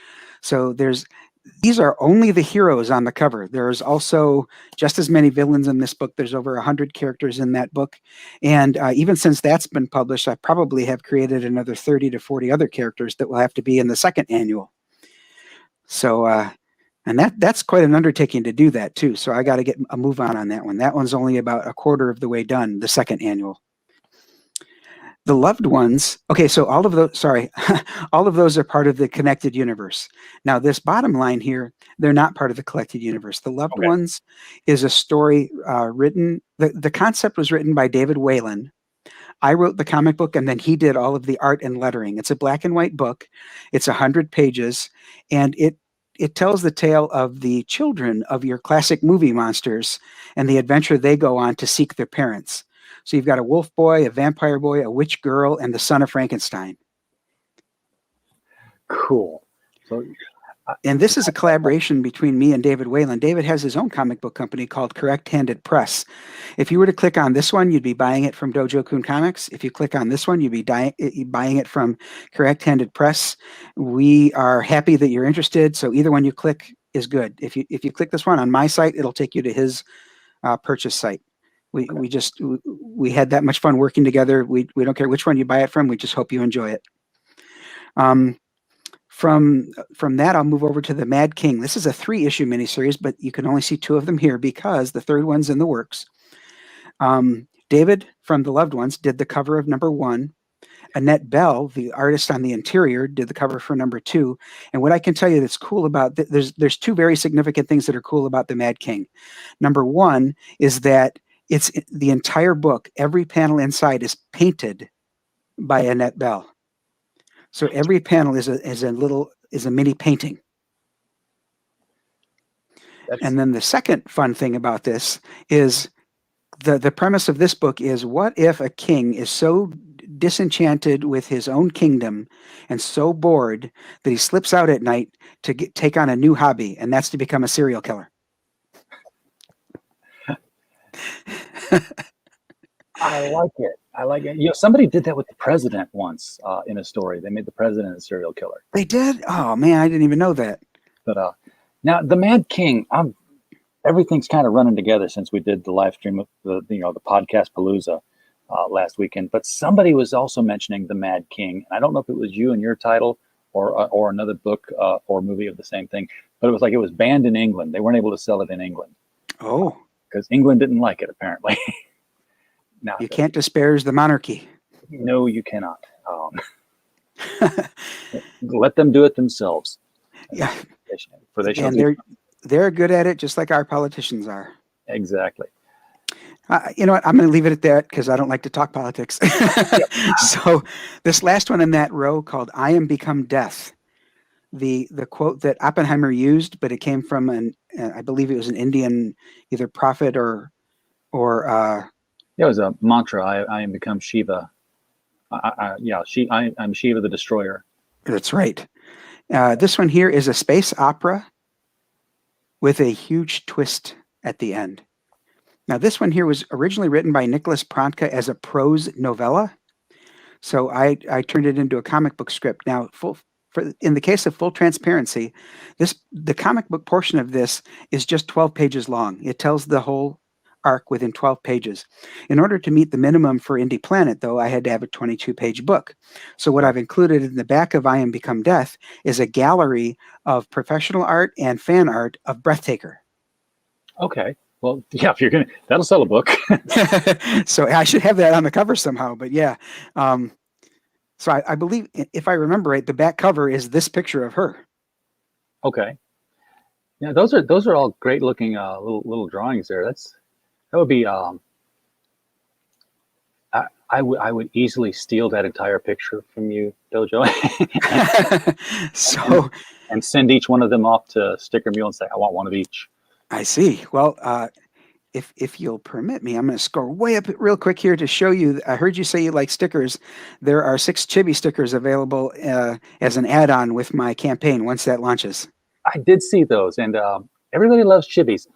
So these are only the heroes on the cover. There's also just as many villains in this book. There's over 100 characters in that book. And even since that's been published, I probably have created another 30 to 40 other characters that will have to be in the second annual. So, and that's quite an undertaking to do that too. So I got to get a move on that one. That one's only about a quarter of the way done, the second annual. The loved ones. Okay, so all of those. Sorry, all of those are part of the connected universe. Now, this bottom line here, they're not part of the collected universe. The loved Okay. ones is a story written. The concept was written by David Whalen. I wrote the comic book, and then he did all of the art and lettering. It's a black and white book. It's 100 pages, and it tells the tale of the children of your classic movie monsters and the adventure they go on to seek their parents. So you've got a wolf boy, a vampire boy, a witch girl, and the son of Frankenstein. Cool. So, And this is a collaboration between me and David Whalen. David has his own comic book company called Correct Handed Press. If you were to click on this one, you'd be buying it from Dojo Kun Comics. If you click on this one, you'd be buying it from Correct Handed Press. We are happy that you're interested. So either one you click is good. If you click this one on my site, it'll take you to his purchase site. We had that much fun working together. We don't care which one you buy it from. We just hope you enjoy it. From that, I'll move over to the Mad King. This is a 3-issue miniseries, but you can only see 2 of them here because the third one's in the works. David from The Loved Ones did the cover of number 1. Annette Bell, the artist on the interior, did the cover for number 2. And what I can tell you that's cool about there's 2 very significant things that are cool about the Mad King. Number 1 is that it's the entire book. Every panel inside is painted by Annette Bell. So every panel is a mini painting. And then the second fun thing about this is the premise of this book is, what if a king is so disenchanted with his own kingdom and so bored that he slips out at night to take on a new hobby, and that's to become a serial killer. I like it. I like it. Somebody did that with the president once in a story. They made the president a serial killer. They did? Oh man, I didn't even know that. But now the Mad King, everything's kind of running together since we did the live stream of the podcast Palooza last weekend. But somebody was also mentioning the Mad King, and I don't know if it was you in your title or another book or movie of the same thing. But it was like it was banned in England. They weren't able to sell it in England. Oh, because England didn't like it apparently. Now, you can't disparage the monarchy. No, you cannot. Let them do it themselves. Yeah, and they're good at it, just like our politicians are. Exactly. You know what? I'm going to leave it at that because I don't like to talk politics. So this last one in that row, called "I Am Become Death," the quote that Oppenheimer used, but it came from I believe it was an Indian, either prophet or it was a mantra. I am become Shiva. I'm Shiva the Destroyer. That's right. This one here is a space opera with a huge twist at the end. Now, this one here was originally written by Nicholas Prontka as a prose novella. So I turned it into a comic book script. Now, in the case of full transparency, the comic book portion of this is just 12 pages long. It tells the whole arc within 12 pages. In order to meet the minimum for Indie Planet, though, I had to have a 22-page book. So what I've included in the back of I Am Become Death is a gallery of professional art and fan art of Breathtaker. Okay. Well, yeah, if you're going to, that'll sell a book. So I should have that on the cover somehow, but yeah. So I believe, if I remember right, the back cover is this picture of her. Okay. Yeah, those are all great looking little drawings there. That would be I would easily steal that entire picture from you, Dojo. and send each one of them off to Sticker Mule and say, I want one of each. I see. Well, if you'll permit me, I'm going to scroll way up real quick here to show you. I heard you say you like stickers. There are 6 Chibi stickers available as an add-on with my campaign once that launches. I did see those, and everybody loves Chibis.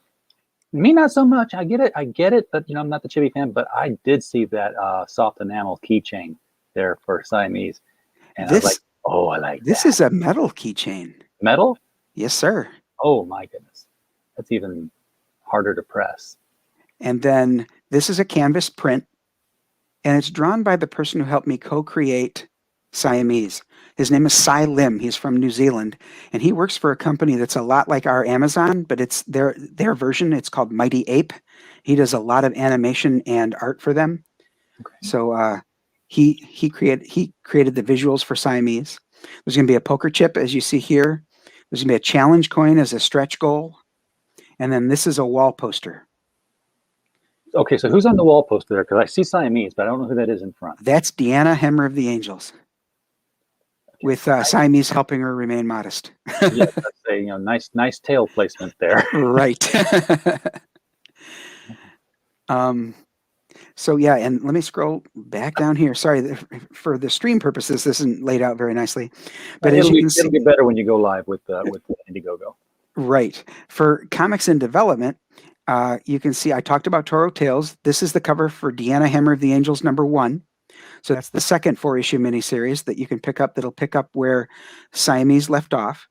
Me, not so much. I get it, but I'm not the Chibi fan. But I did see that soft enamel keychain there for Siamese, and I was like, "Oh, I like this." That. Is a metal keychain. Metal? Yes, sir. Oh my goodness, that's even harder to press. And then this is a canvas print, and it's drawn by the person who helped me co-create Siamese. His name is Cy Lim. He's from New Zealand, and he works for a company that's a lot like our Amazon, but it's their version. It's called Mighty Ape. He does a lot of animation and art for them. Okay. So He created the visuals for Siamese. There's going to be a poker chip, as you see here. There's going to be a challenge coin as a stretch goal. And then this is a wall poster. Okay, so who's on the wall poster there? Because I see Siamese, but I don't know who that is in front. That's Deanna, Hammer of the Angels, with Siamese helping her remain modest. Yeah, that's a nice tail placement there. Right. So yeah, and let me scroll back down here. Sorry, for the stream purposes, this isn't laid out very nicely. But as you can see, it'll get better when you go live with Indiegogo. Right. For comics in development, you can see I talked about Toro Tales. This is the cover for Deanna, Hammer of the Angels #1. So that's the second 4-issue miniseries that you can pick up. That'll pick up where Siamese left off.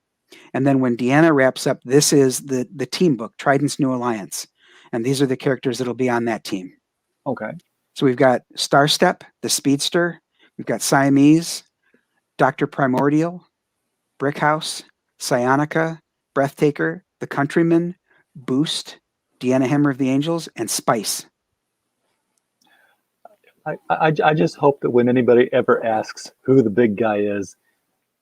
And then when Deanna wraps up, this is the team book, Trident's New Alliance. And these are the characters that'll be on that team. Okay. So we've got Starstep, the Speedster. We've got Siamese, Dr. Primordial, Brickhouse, Psionica, Breathtaker, The Countryman, Boost, Deanna, Hammer of the Angels, and Spice. I just hope that when anybody ever asks who the big guy is,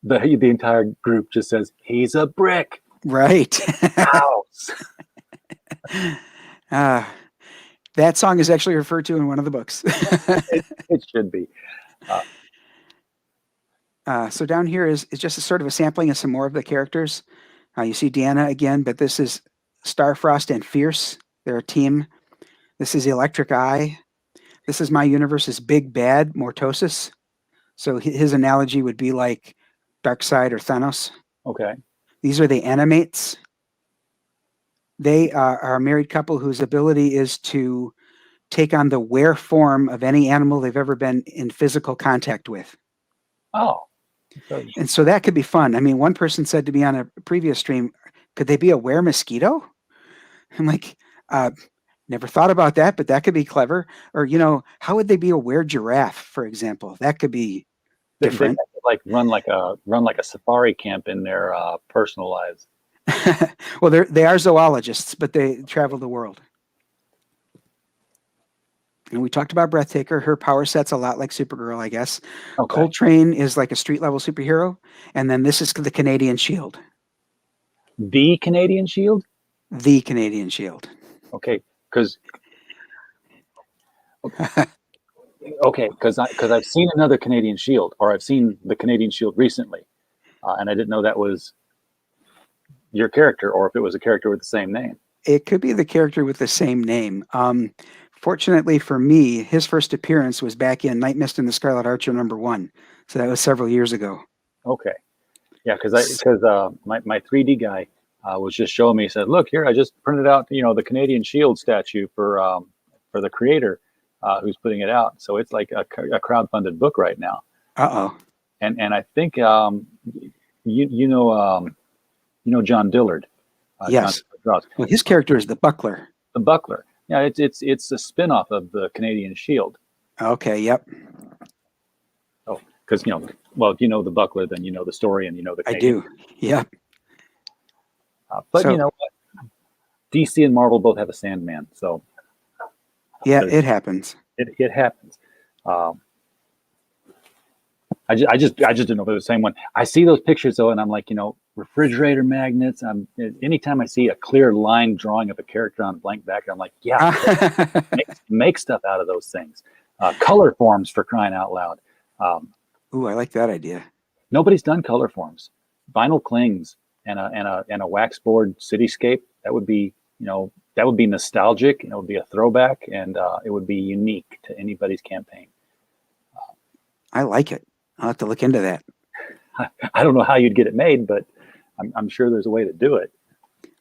the entire group just says, he's a brick. Right. House. That song is actually referred to in one of the books. It should be. So down here is just a sort of a sampling of some more of the characters. You see Deanna again, but this is Starfrost and Fierce. They're a team. This is Electric Eye. This is My Universe's Big Bad, Mortosis. So his analogy would be like Darkseid or Thanos. Okay. These are the Animates. They are a married couple whose ability is to take on the wear form of any animal they've ever been in physical contact with. Oh. And so that could be fun. I mean, one person said to me on a previous stream, could they be a were mosquito? I'm like, never thought about that, but that could be clever. Or, how would they be a were giraffe, for example? That could be different. They run like a safari camp in their personal lives. Well, they are zoologists, but they travel the world. And we talked about Breathtaker. Her power set's a lot like Supergirl, I guess. Okay. Coltrane is like a street-level superhero. And then this is the Canadian Shield. The Canadian Shield? The Canadian Shield. Okay, because I've seen another Canadian Shield, or I've seen the Canadian Shield recently, and I didn't know that was your character, or if it was a character with the same name. It could be the character with the same name. Fortunately for me, his first appearance was back in Night Mist and the Scarlet Archer #1. So that was several years ago. Okay. Yeah, because my 3D guy was just showing me. He said, "Look here, I just printed out the Canadian Shield statue for the creator who's putting it out. So it's like a crowdfunded book right now." And I think you know John Dillard. Yes. Well, his character is the Buckler. The Buckler. Yeah, it's a spin-off of the Canadian Shield. Okay. Yep. Oh, because if you know the Buckler, then you know the story, and you know the Canadian. I do. Yeah. But you know what? DC and Marvel both have a Sandman, so yeah, it happens. It happens. I just didn't know if it was the same one. I see those pictures though, and I'm like, refrigerator magnets. Anytime I see a clear line drawing of a character on a blank background, I'm like, yeah, make stuff out of those things. Color forms, for crying out loud. Ooh, I like that idea. Nobody's done color forms. Vinyl clings and a wax board cityscape. That would be nostalgic, and it would be a throwback, and it would be unique to anybody's campaign. I like it. I'll have to look into that. I don't know how you'd get it made, but I'm sure there's a way to do it.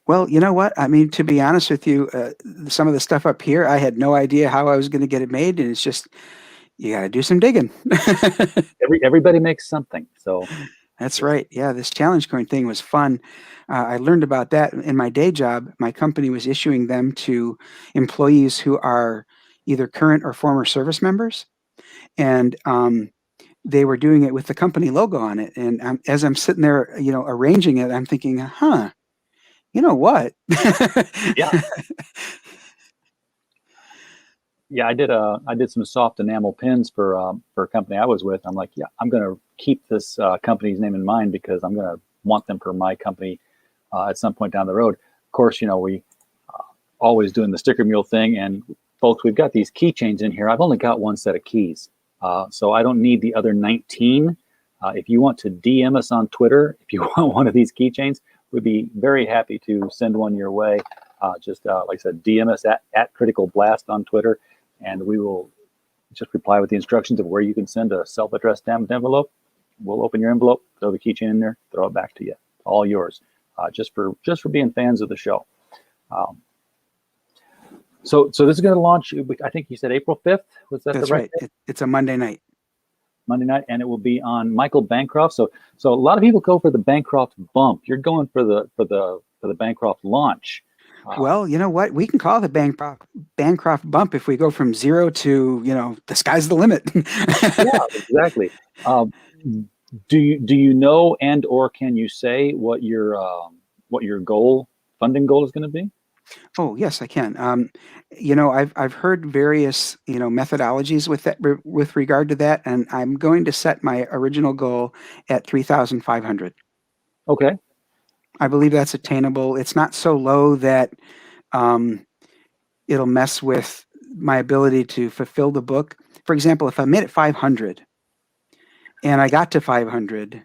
Well, you know what? I mean, to be honest with you, some of the stuff up here, I had no idea how I was going to get it made, and it's just you got to do some digging. Everybody makes something, so that's right. Yeah, this challenge coin thing was fun. I learned about that in my day job. My company was issuing them to employees who are either current or former service members, and they were doing it with the company logo on it. And as I'm sitting there, arranging it, I'm thinking, you know what? Yeah. Yeah, I did some soft enamel pins for a company I was with. I'm like, yeah, I'm going to keep this company's name in mind because I'm going to want them for my company at some point down the road. Of course, we always doing the sticker mule thing. And folks, we've got these keychains in here. I've only got one set of keys, so I don't need the other 19. If you want to DM us on Twitter, if you want one of these keychains, we'd be very happy to send one your way. Just like I said, DM us at Critical Blast on Twitter, and we will just reply with the instructions of where you can send a self-addressed stamped envelope. We'll open your envelope, throw the keychain in there, throw it back to you. All yours, just for being fans of the show. So this is going to launch, I think you said April 5th. Was that That's the right? It's a Monday night. Monday night, and it will be on Michael Bancroft. So a lot of people go for the Bancroft bump. You're going for the Bancroft launch. Well, you know what? We can call it the Bancroft bump if we go from 0 to, the sky's the limit. Yeah, exactly. Do you know and or can you say what your funding goal is going to be? Oh, yes, I can. I've heard various, methodologies with regard to that, and I'm going to set my original goal at 3,500. Okay. I believe that's attainable. It's not so low that it'll mess with my ability to fulfill the book. For example, if I made it 500 and I got to 500,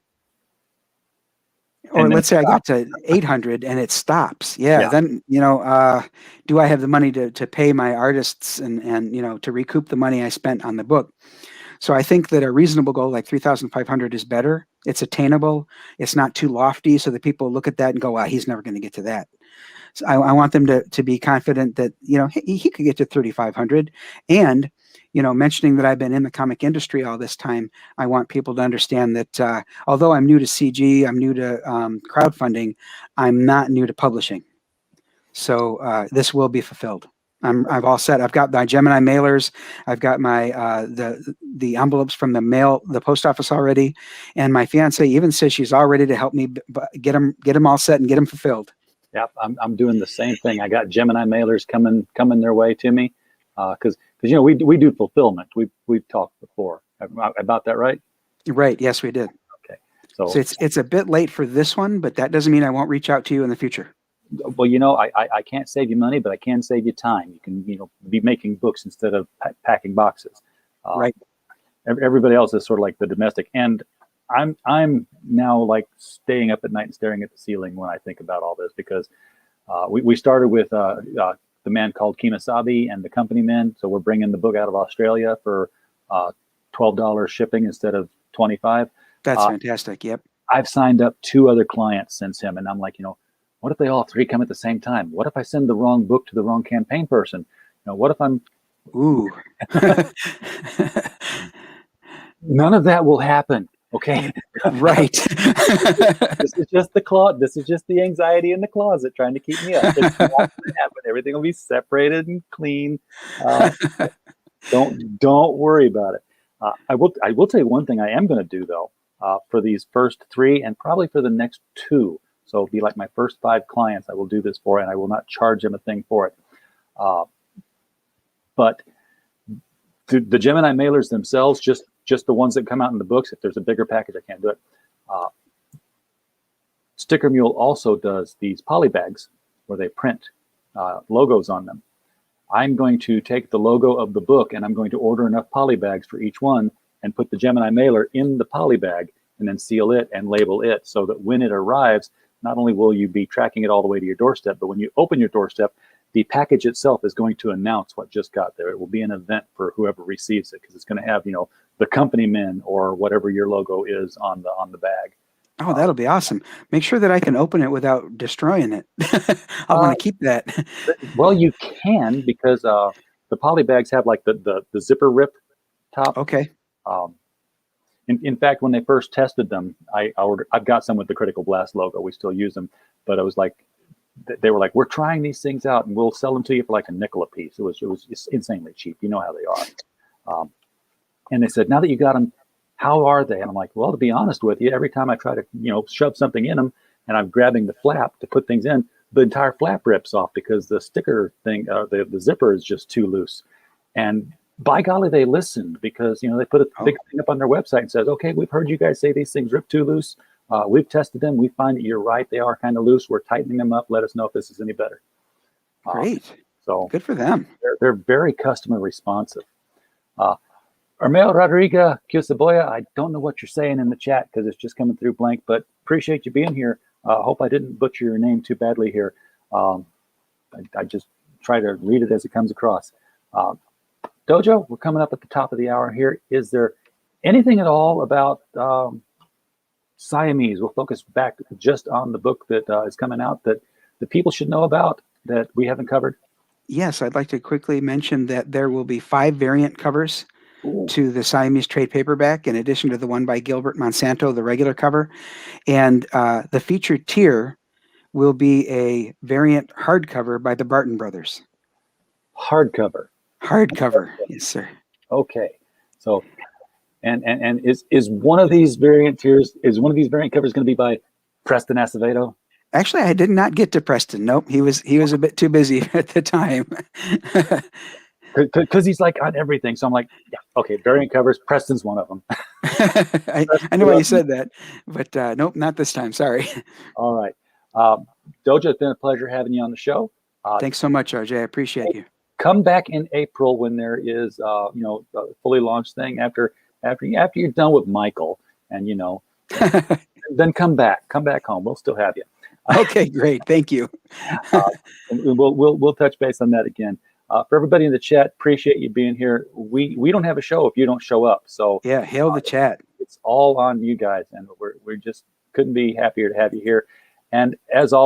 or let's say I got to 800 and it stops. Yeah. Then, do I have the money to pay my artists and to recoup the money I spent on the book? So I think that a reasonable goal like 3,500 is better. It's attainable. It's not too lofty, so that people look at that and go, "Wow, he's never going to get to that." So I want them to be confident that he could get to 3,500. And mentioning that I've been in the comic industry all this time, I want people to understand that although I'm new to CG, I'm new to crowdfunding, I'm not new to publishing. So this will be fulfilled. I've all set. I've got my Gemini mailers. I've got my the envelopes from the post office already, and my fiance even says she's all ready to help me get them all set and get them fulfilled. Yep, I'm doing the same thing. I got Gemini mailers coming their way to me, because we do fulfillment. We've talked before about that, right? Right. Yes, we did. Okay. So it's a bit late for this one, but that doesn't mean I won't reach out to you in the future. Well, I can't save you money, but I can save you time. You can, be making books instead of packing boxes. Right. Everybody else is sort of like the domestic, and I'm now like staying up at night and staring at the ceiling when I think about all this, because we started with the man called Kemosabe and the Company Men. So we're bringing the book out of Australia for $12 shipping instead of $25. That's fantastic. Yep. I've signed up 2 other clients since him, and I'm like, what if they all 3 come at the same time? What if I send the wrong book to the wrong campaign person? What if I'm... Ooh. None of that will happen. Okay. Right. This is just this is just the anxiety in the closet trying to keep me up. It's not going to happen. Everything will be separated and clean. Don't worry about it. I will tell you one thing I am going to do though, for these first 3 and probably for the next 2. So it'll be like my first 5 clients I will do this for, and I will not charge them a thing for it. But the Gemini mailers themselves, just the ones that come out in the books. If there's a bigger package, I can't do it. Sticker Mule also does these poly bags where they print logos on them. I'm going to take the logo of the book and I'm going to order enough poly bags for each one and put the Gemini mailer in the poly bag and then seal it and label it, so that when it arrives, not only will you be tracking it all the way to your doorstep, but when you open your doorstep, the package itself is going to announce what just got there. It will be an event for whoever receives it, because it's going to have, the Company Men or whatever your logo is on the bag. Oh, that'll be awesome. Make sure that I can open it without destroying it. I want to keep that. Well, you can, because the poly bags have like the zipper rip top. Okay. In fact, when they first tested them, I've got some with the Critical Blast logo. We still use them, but it was like, they were like, we're trying these things out and we'll sell them to you for like $0.05 a piece. It was insanely cheap. You know how they are. And they said, now that you got them, how are they? And I'm like, well, to be honest with you, every time I try to, shove something in them and I'm grabbing the flap to put things in, the entire flap rips off because the sticker thing, the zipper is just too loose. and by golly, they listened, because they put a big thing up on their website and says, okay, we've heard you guys say these things rip too loose. We've tested them. We find that you're right. They are kind of loose. We're tightening them up. Let us know if this is any better. Great. So good for them. They're very customer responsive. Armel Rodriga Cusaboya, I don't know what you're saying in the chat because it's just coming through blank, but appreciate you being here. Hope I didn't butcher your name too badly here. I just try to read it as it comes across. Dojo, we're coming up at the top of the hour here. Is there anything at all about Siamese? We'll focus back just on the book that is coming out that the people should know about that we haven't covered. Yes, I'd like to quickly mention that there will be 5 variant covers to the Siamese trade paperback, in addition to the one by Gilbert Monsanto, the regular cover. And the featured tier will be a variant hardcover by the Barton Brothers. Hardcover. Hardcover, yes, sir. Okay, so and is one of these variant tiers, is one of these variant covers going to be by Preston Acevedo? Actually, I did not get to Preston. Nope, he was a bit too busy at the time. Because he's like on everything, so I'm like, yeah, okay, variant covers. Preston's one of them. I know why you said that, but nope, not this time. Sorry. All right, Dojo, it's been a pleasure having you on the show. Thanks so much, RJ. I appreciate you. Come back in April when there is, a fully launched thing after you're done with Michael, and then come back home. We'll still have you. Okay, great. Thank you. We'll touch base on that again. For everybody in the chat, appreciate you being here. We don't have a show if you don't show up. So yeah, hail the chat. It's all on you guys, and we just couldn't be happier to have you here. And as always.